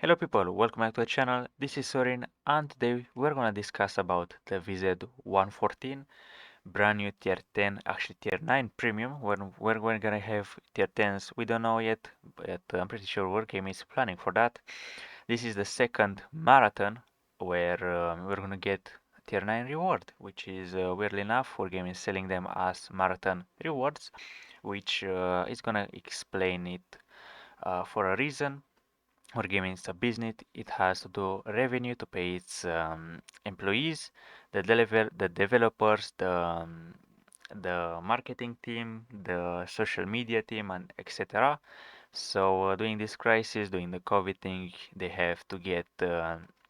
Hello people, welcome back to the channel. This is Sorin and today we're gonna discuss about the VZ114 brand new tier 10, actually tier 9 premium. When we're gonna have tier 10s, we don't know yet, but I'm pretty sure Wargame is planning for that. This is the second marathon where we're gonna get tier 9 reward, which is weirdly enough, Wargame is selling them as marathon rewards, which is gonna explain it for a reason. Wargaming is a business. It has to do revenue to pay its employees, the developers, the marketing team, the social media team, and etc. So during this crisis, during the COVID thing, they have to get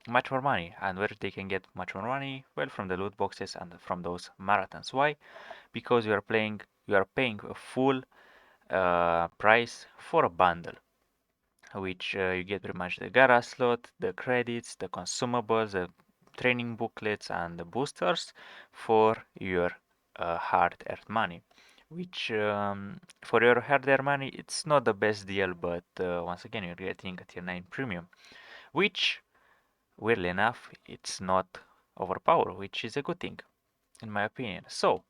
much more money. And where they can get much more money? Well, from the loot boxes and from those marathons. Why? Because you are paying a full price for a bundle which you get pretty much the Gara slot, the credits, the consumables, the training booklets, and the boosters for your hard-earned money. Which for your hard-earned money, it's not the best deal, but once again, you're getting a tier 9 premium, which weirdly enough, it's not overpowered, which is a good thing in my opinion. So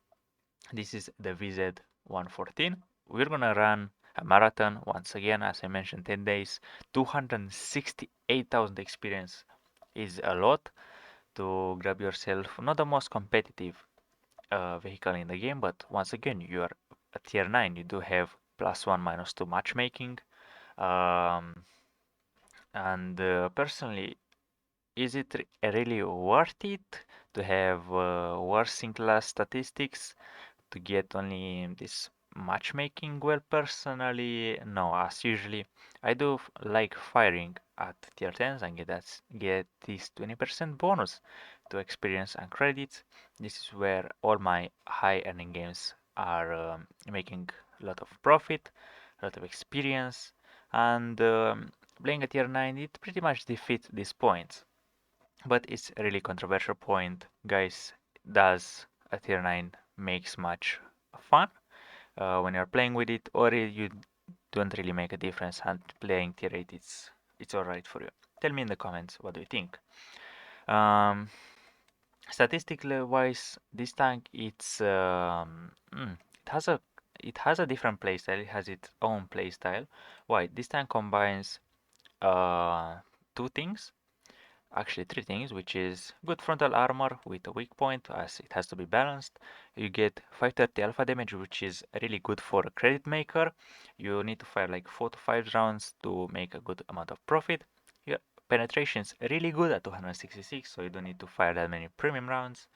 this is the VZ114. We're gonna run a marathon once again, as I mentioned, 10 days, 268,000 experience is a lot to grab yourself not the most competitive vehicle in the game, but once again, you are at tier 9, you do have +1, -2 matchmaking. Um, and personally, is it really worth it to have worse in class statistics to get only this matchmaking? Well, personally, no. As usually, I do like firing at tier 10s and get this 20% bonus to experience and credits. This is where all my high earning games are making a lot of profit, a lot of experience, and playing at tier 9 it pretty much defeats these points. But it's a really controversial point, guys. Does a tier 9 makes much fun when you're playing with it, or you don't really make a difference and playing tier 8 it's alright for you? Tell me in the comments what do you think. Um, Statistically wise, this tank it has a different playstyle. It has its own playstyle. Why? This tank combines uh, two things. Actually, three things, which is good frontal armor with a weak point, as it has to be balanced. You get 530 alpha damage, which is really good for a credit maker. You need to fire like 4 to 5 rounds to make a good amount of profit. Your penetration is really good at 266, so you don't need to fire that many premium rounds.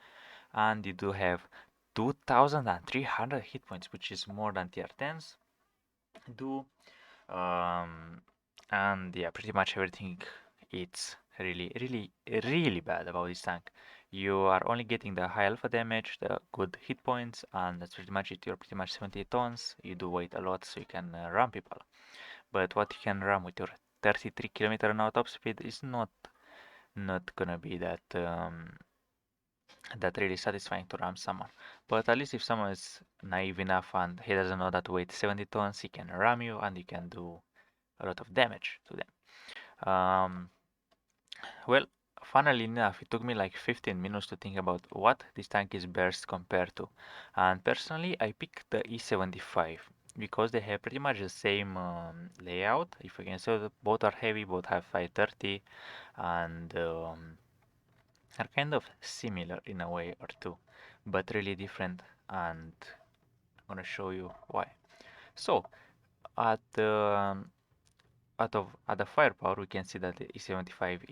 And you do have 2300 hit points, which is more than tier 10s do. Um, and yeah, pretty much everything it's really bad about this tank. You are only getting the high alpha damage, the good hit points, and that's pretty much it. You're pretty much 78 tons. You do weight a lot, so you can ram people. But what you can ram with your 33 km an hour top speed is not gonna be that really satisfying to ram someone. But at least if someone is naive enough and he doesn't know that weight 70 tons, he can ram you and you can do a lot of damage to them. Well, funnily enough, it took me like 15 minutes to think about what this tank is best compared to. And personally, I picked the E75 because they have pretty much the same layout. If you can say that both are heavy, both have 530, and are kind of similar in a way or two, but really different. And I'm gonna show you why. So, at the at the firepower, we can see that the E75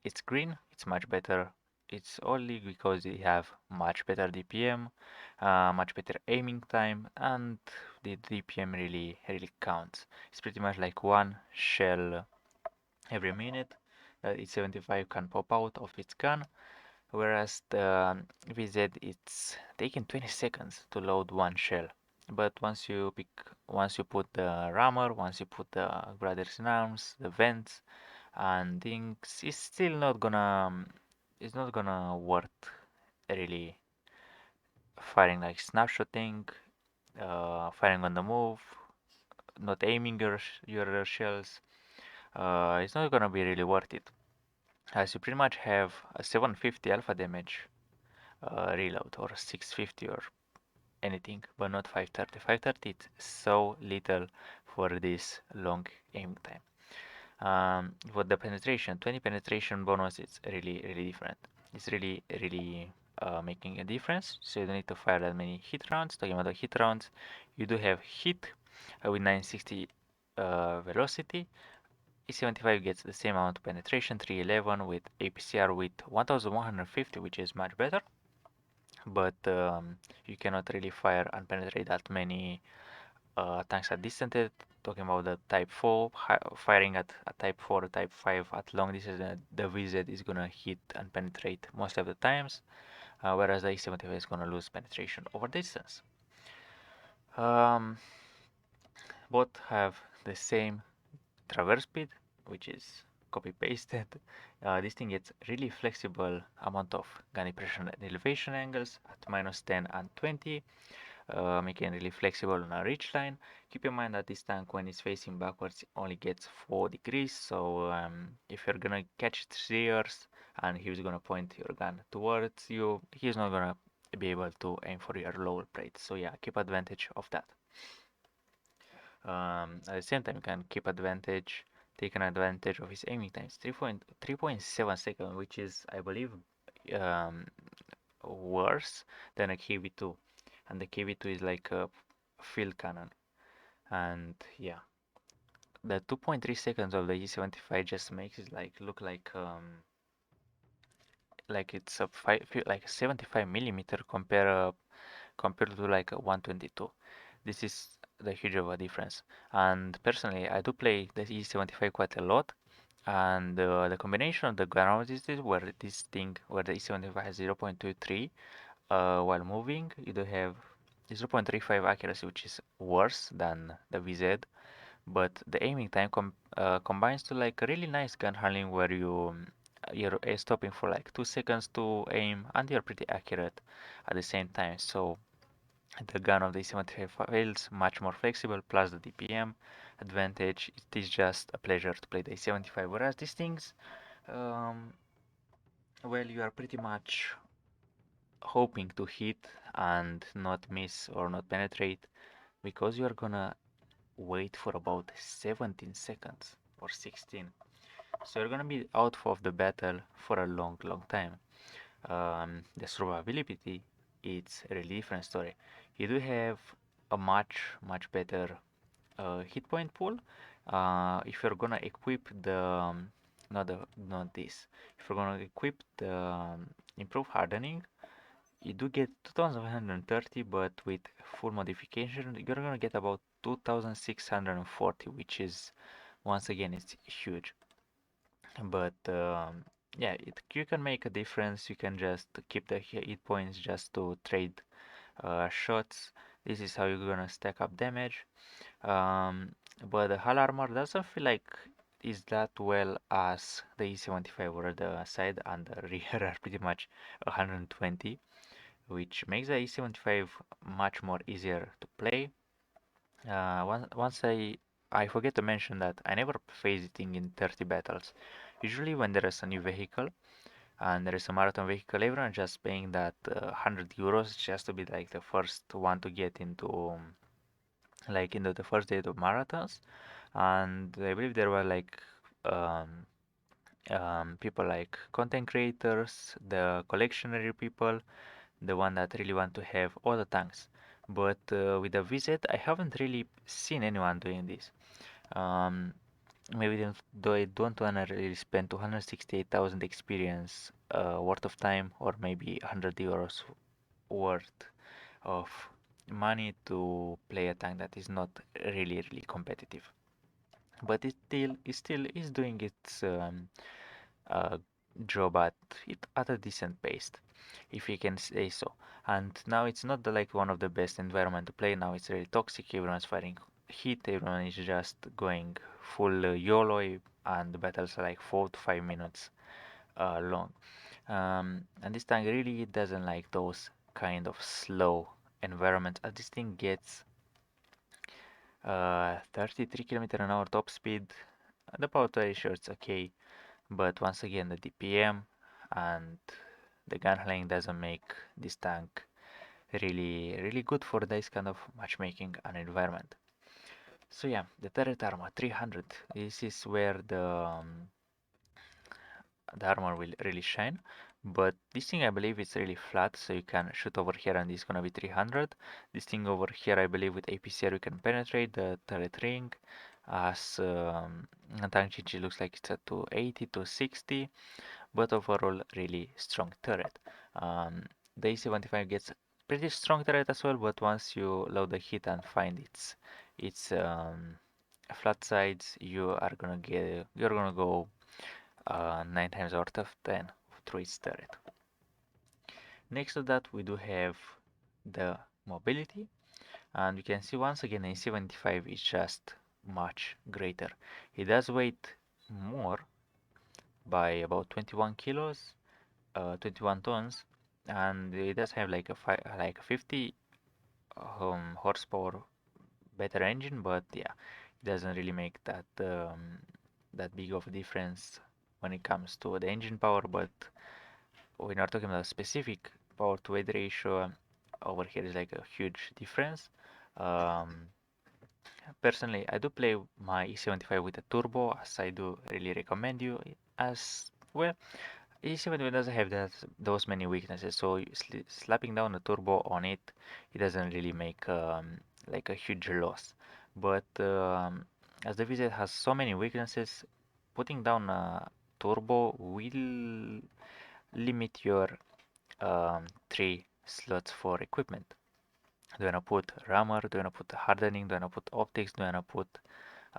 it's green. It's much better. It's only because they have much better DPM, much better aiming time, and the DPM really counts. It's pretty much like one shell every minute that E75 can pop out of its gun, whereas the VZ it's taking 20 seconds to load one shell. But once you put the rammer, once you put the brothers in arms, the vents, and things, it's not gonna worth really firing like snapshotting, firing on the move, not aiming your shells, it's not gonna be really worth it, as you pretty much have a 750 alpha damage reload or 650 or anything, but not 530. 530 is so little for this long aiming time. For the penetration, 20 penetration bonus is really different. It's really making a difference. So you don't need to fire that many hit rounds. Talking about the hit rounds, you do have hit with 960 velocity. E75 gets the same amount of penetration, 311 with APCR with 1150, which is much better. But you cannot really fire and penetrate that many tanks at distance. Talking about the Type 4, firing at a Type 4 or Type 5 at long distance, the VZ is gonna hit and penetrate most of the times, whereas the E75 is gonna lose penetration over distance. Um, Both have the same traverse speed, which is copy pasted. This thing gets really flexible amount of gun depression and elevation angles at minus 10 and 20, making it really flexible on a ridge line. Keep in mind that this tank, when it's facing backwards, only gets 4 degrees, so if you're gonna catch steers and he's gonna point your gun towards you, he's not gonna be able to aim for your lower plate. So yeah, keep advantage of that. At the same time, you can keep taking advantage of his aiming times. 3.7 seconds, which is, I believe, um, worse than a KV2. And the KV2 is like a field cannon. And yeah, the 2.3 seconds of the E75 just makes it like look like it's a like 75 millimeter compared to like a 122. This is the huge of a difference. And personally, I do play the E75 quite a lot. And the combination of the ground distance where the E75 has 0.23 while moving, you do have 0.35 accuracy, which is worse than the VZ. But the aiming time combines to like a really nice gun handling where you're stopping for like 2 seconds to aim and you're pretty accurate at the same time. So the gun of the E75 feels much more flexible, plus the DPM advantage. It is just a pleasure to play the E75. Whereas these things, um, well, you are pretty much hoping to hit and not miss or not penetrate because you are gonna wait for about 17 seconds or 16. So you're gonna be out of the battle for a long time. The survivability, it's a really different story. You do have a much better hit point pool. If you're gonna equip the not this. If you're gonna equip the improved hardening, you do get 2130, but with full modification, you're gonna get about 2640, which is once again it's huge. But yeah, you can make a difference. You can just keep the hit points just to trade shots. This is how you're gonna stack up damage. Um, but the hull armor doesn't feel like is that well as the E75, where the side and the rear are pretty much 120, which makes the E75 much more easier to play. Once I forget to mention that I never phase it in 30 battles. Usually when there is a new vehicle and there is a marathon vehicle, everyone just paying that 100 euros just to be like the first one to get into into the first day of marathons. And I believe there were like um, people like content creators, the collectionary people, the one that really want to have all the tanks. But with the VZ, I haven't really seen anyone doing this. Um, Maybe they don't want to really spend 268,000 experience worth of time, or maybe 100 euros worth of money to play a tank that is not really competitive. But it still is doing its uh, job at a decent pace, if you can say so. And now it's not like one of the best environment to play. Now it's really toxic. Everyone's fighting heat. Everyone is just going full YOLO, and the battles are like 4 to 5 minutes long. And this tank really doesn't like those kind of slow environments. As this thing gets 33 km an hour top speed, The power to ratio is okay, but once again the DPM and the gunplaying doesn't make this tank really good for this kind of matchmaking and environment. So yeah, the turret armor 300. This is where the armor will really shine. But this thing I believe is really flat, so you can shoot over here and it's gonna be 300. This thing over here I believe with APCR you can penetrate the turret ring. As tank GG looks like it's at 280, 260, but overall really strong turret. Um, the A75 gets pretty strong turret as well, but once you load the hit and find its flat sides, you're gonna go 9 times out of 10 through its turret. Next to that we do have the mobility, and you can see once again A75 is just much greater. It does weight more by about 21 kilos, 21 tons, and it does have like a 50 horsepower better engine, but yeah, it doesn't really make that big of a difference when it comes to the engine power. But when you're talking about specific power to weight ratio, over here is like a huge difference. Um, Personally, I do play my E75 with a turbo, as I do really recommend you as well. E75 doesn't have those many weaknesses, so slapping down a turbo on it, it doesn't really make like a huge loss. But as the VZ has so many weaknesses, putting down a turbo will limit your 3 slots for equipment. Do you wanna put rammer? Do you wanna put hardening? Do you wanna put optics? Do you wanna put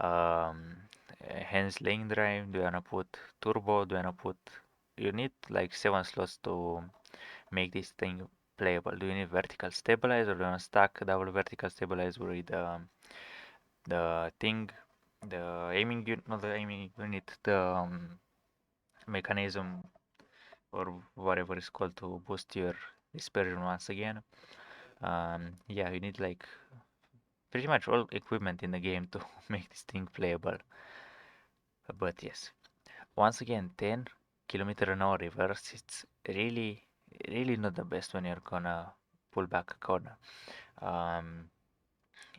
um, hands lane drive? Do you wanna put turbo? Do you wanna put? You need like 7 slots to make this thing playable. Do you need vertical stabilizer? Do you wanna stack double vertical stabilizer with the thing, the aiming unit, not the aiming unit, the mechanism or whatever it's called to boost your dispersion once again. Yeah, you need like pretty much all equipment in the game to make this thing playable. But yes, once again, 10 km an hour reverse, it's really not the best when you're gonna pull back a corner. Um,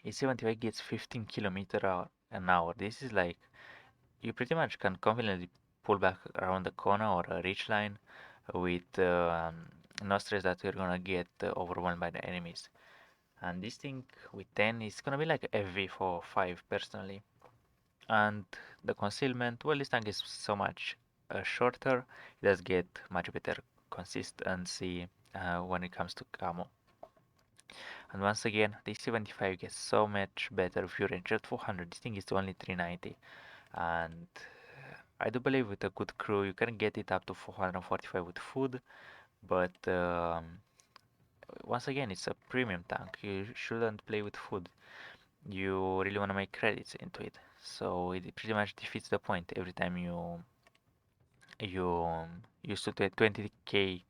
A75 gets 15 km an hour. This is like you pretty much can confidently pull back around the corner or a ridge line with no stress that you're gonna get overwhelmed by the enemies. And this thing with 10 is gonna be like FV for 5 personally. And the concealment, well, this tank is so much shorter, it does get much better consistency when it comes to camo. And once again, the 75 gets so much better view range at 400. This thing is only 390, and I do believe with a good crew you can get it up to 445 with food, but once again, it's a premium tank. You shouldn't play with food. You really want to make credits into it. So it pretty much defeats the point every time you used to 20k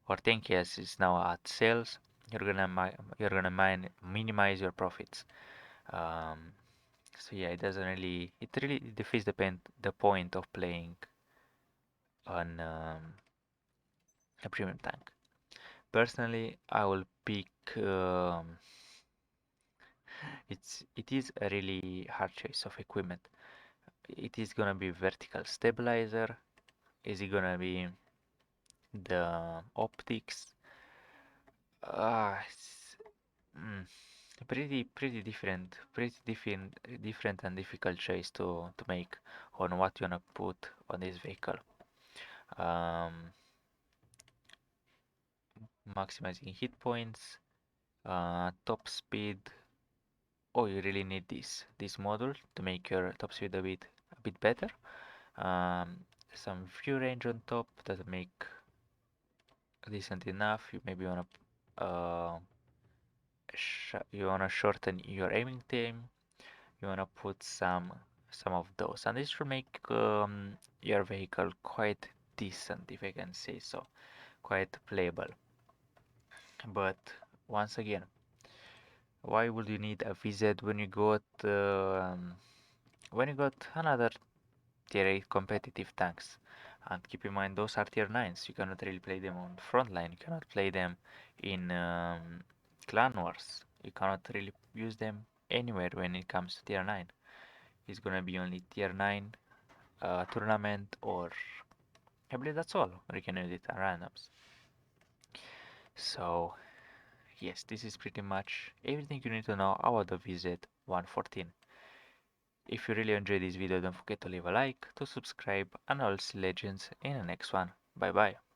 or 10k as is now at sales. You're gonna minimize your profits. Um, so yeah, it really defeats the point of playing on a premium tank. Personally, I will pick. It is a really hard choice of equipment. It is gonna be vertical stabilizer. Is it gonna be the optics? It's pretty different and difficult choice to make on what you wanna put on this vehicle. Um, Maximizing hit points, top speed. Oh, you really need this model to make your top speed a bit better. Some view range on top doesn't make decent enough. You wanna shorten your aiming time. You wanna put some of those, and this should make your vehicle quite decent, if I can say so, quite playable. But once again, why would you need a VZ when you got another tier 8 competitive tanks. And keep in mind, those are tier 9s. You cannot really play them on the front line. You cannot play them in clan wars. You cannot really use them anywhere when it comes to tier 9. It's gonna be only tier 9 tournament, or I believe that's all. Or you can use it at randoms. So yes, this is pretty much everything you need to know about the VZ114. If you really enjoyed this video, don't forget to leave a like, to subscribe, and I'll see legends in the next one. Bye bye.